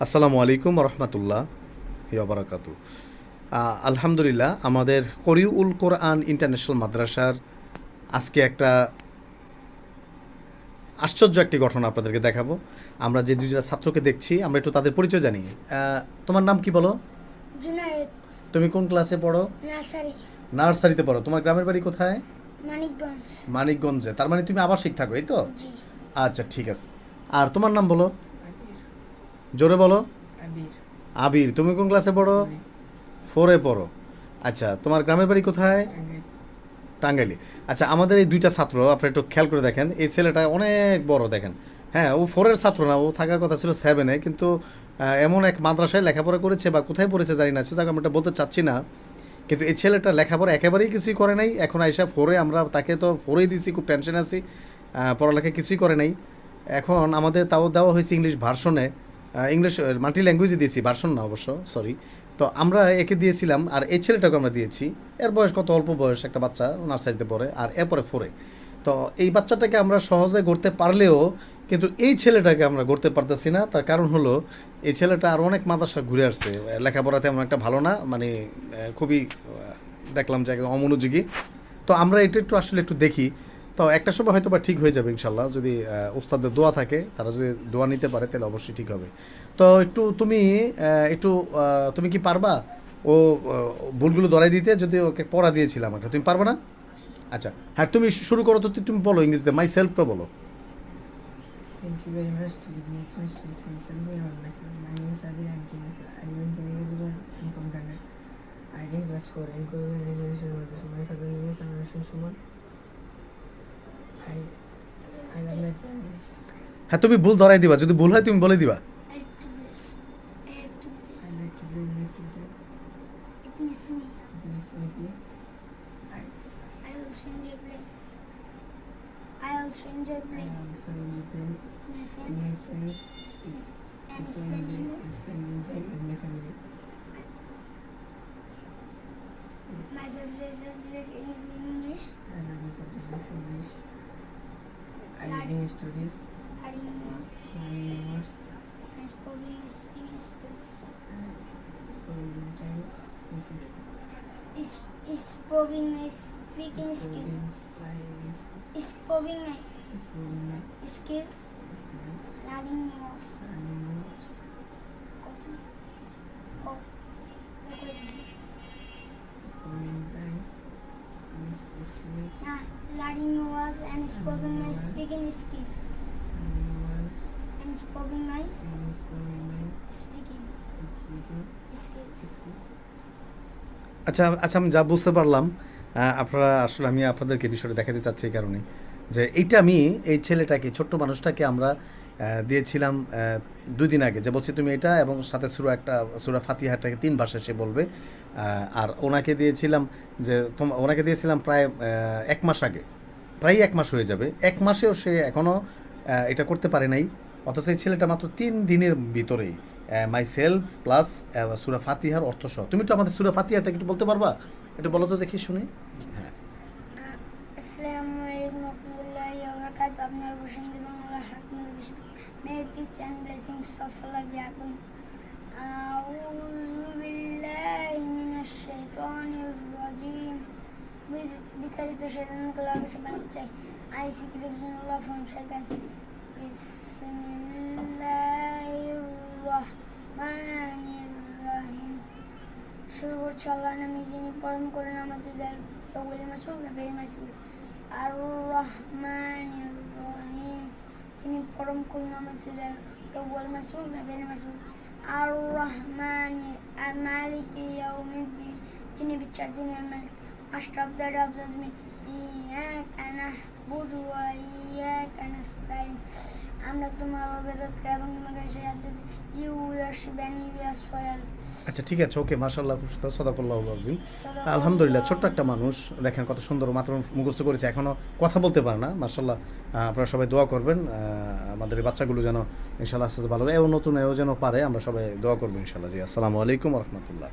আসসালামু আলাইকুম রহমতুল্লাহ বারাকাতু। আলহামদুলিল্লাহ, আমাদের করিউল কোরআন ইন্টারন্যাশনাল মাদ্রাসার আজকে একটা আশ্চর্য একটি ঘটনা আপনাদেরকে দেখাবো। আমরা যে দুইটা ছাত্রকে দেখছি, আমরা একটু তাদের পরিচয় জানি। তোমার নাম কি বলো? জুনায়েদ। তুমি কোন ক্লাসে পড়ো? নার্সারি। নার্সারিতে পড়ো। তোমার গ্রামের বাড়ি কোথায়? মানিকগঞ্জ। মানিকগঞ্জে। তার মানে তুমি আবাসিক থাকো, এই তো? জি। আচ্ছা, ঠিক আছে। আর তোমার নাম বলো, জোরে বলো। আবির। আবির। তুমি কোন ক্লাসে পড়ো? 4-এ পড়ো। আচ্ছা, তোমার গ্রামের বাড়ি কোথায়? টাঙ্গাইলে। আচ্ছা, আমাদের এই দুইটা ছাত্র আপনি একটু খেয়াল করে দেখেন। এই ছেলেটা অনেক বড়, দেখেন। হ্যাঁ, ও 4-এর ছাত্র না, ও থাকার কথা ছিল 7-এ, কিন্তু এমন এক মাদ্রাসায় লেখাপড়া করেছে বা কোথায় পড়েছে জানি না, সেটা আমি এটা বলতে চাচ্ছি না। কিন্তু এই ছেলেটা লেখাপড়া একেবারেই কিছুই করে নাই। এখন আইসা 4-এ, আমরা তাকে তো 4-এই দিয়েছি, খুব টেনশন আছি। পড়ালেখা কিছুই করে নাই। এখন আমাদের তাও দেওয়া হয়েছে ইংলিশ ভার্সনে, ইংলিশ মাল্টি ল্যাঙ্গুয়েজে দিয়েছি, ভার্সন না অবশ্য, সরি। তো আমরা একে দিয়েছিলাম, আর এই ছেলেটাকে আমরা দিয়েছি। এর বয়স কত, অল্প বয়স একটা বাচ্চা, নার্সারিতে পড়ে, আর এরপরে 4-এ। তো এই বাচ্চাটাকে আমরা সহজে গড়তে পারলেও কিন্তু এই ছেলেটাকে আমরা গড়তে পারতেছি না। তার কারণ হলো, এই ছেলেটা আর অনেক মাদ্রাসা ঘুরে আসছে, লেখাপড়াতে তেমন একটা ভালো না, মানে খুবই দেখলাম যে একদম অমনোযোগী। তো আমরা এটা একটু আসলে একটু দেখি। তো একটা সময় হয়তো বা ঠিক হয়ে যাবে ইনশাল্লাহ, যদি ওস্তাদের দোয়া থাকে, তারা যদি দোয়া নিতে পারে তাহলে অবশ্যই ঠিক হবে। তো একটু তুমি তুমি কি পারবা ও ভুলগুলো ধরাই দিতে? যদি ওকে পড়া দিয়েছিলাম আমাকে, তুমি পারবে না? আচ্ছা, হ্যাঁ, তুমি শুরু করো তো। তুমি বলো ইংরেজিতে, মাই সেলফটা বলো। Thank you very much to give me a chance to say something about myself. My name is Abir. I'm 10 years old. I live in Pune, I'm from Ghana. I did class 4 in Korean Education Organization. My father name is Anurashan Suman. I love my parents. হ্যাঁ, তুমি ভুল ধরাই দিবা, যদি ভুল হয় তুমি বলে দিবা। I like to play my football. It miss me. It makes me play. I also enjoy playing. I also enjoy I playing. also enjoy playing My with my friends friends. and spending Spending time with my family. my favorite subject is English. I love my subject is English. I reading stories, Learning more learning words, and speaking skills. spending time. This is Improving my speaking skills. Improving my skills. Learning more. Learning words and improving my speaking skills. And improving my speaking skills. আচ্ছা আচ্ছা, আমি যা বুঝতে পারলাম, আপনারা আসলে, আমি আপনাদেরকে বিষয়টা দেখাতে চাচ্ছি এই কারণে যে এইটা আমি এই ছেলেটাকে, ছোট্ট মানুষটাকে আমরা দিয়েছিলাম 2 দিন আগে, যে বলছি তুমি এটা, এবং সাথে সূরা ফাতিহাটাকে 3 ভাষায় সে বলবে। আর ওনাকে দিয়েছিলাম ওনাকে দিয়েছিলাম প্রায় 1 মাস আগে, প্রায় 1 মাস হয়ে যাবে। 1 মাসেও সে এখনও এটা করতে পারে নাই। অথচ এই ছেলেটা মাত্র 3 দিনের ভিতরেই মাই সেলফ প্লাস সূরা ফাতিহার অর্থ সহ। তুমি তো আমাদের সূরা ফাতিহাটা একটু বলতে পারবা? একটু বলো তো দেখি, শুনি। হ্যাঁ। আসসালামু আলাইকুম ওয়া রাহমাতুল্লাহি ওয়া বারাকাতুহু। আপনার বসেন এবং আল্লাহ আপনার বিশুদ্ধ may peace and blessings of Allah be upon. আউযু বিল্লাহি মিনাশ শাইতানির রাজিম। বিতাড়িত শয়তানকে আল্লাহর কাছে পানি চাই। আই সিক রিভিশন আল্লাহ ফ্রম শয়তান। বিসমিল্লাহির রহমানির রহিম। শুরু করছি আল্লাহর নামে, যিনি পরম করুণ আমাদের দয়ালু, সকলের মাসুল, ভেরি মাসুল। আর রহমানির রহিম, যিনি পরম করুণ আমাদের দয়ালু, সকলের মাসুল, ভেরি মাসুল। আর রহমানির আর মালিক ইয়াউমিদ্দিন, যিনি বিচার দিনের মালিক। Master of the day of judgment. ইয়াকা না'বুদু ওয়া ইয়াকা নাস্তাইন। আমরা তোমার ইবাদত এবং তোমাকে সাহায্য করি। You worship and you ask for help. আচ্ছা, ঠিক আছে, ওকে, মাশাআল্লাহ, খুব সুন্দর, সাদাকাল্লাহুল আযীম। আলহামদুলিল্লাহ, ছোট্ট একটা মানুষ, দেখেন কত সুন্দর, মাত্র মুখস্থ করেছে, এখনও কথা বলতে পারে না। মাশাআল্লাহ, আপনারা সবাই দোয়া করবেন আমাদের এই বাচ্চাগুলো যেন ইনশাআল্লাহ আস্তে আস্তে ভালো হয়, এও নতুন, এও যেন পারে। আমরা সবাই দোয়া করবো ইনশাআল্লাহ। জি, আসসালামু আলাইকুম ওয়া রাহমাতুল্লাহ।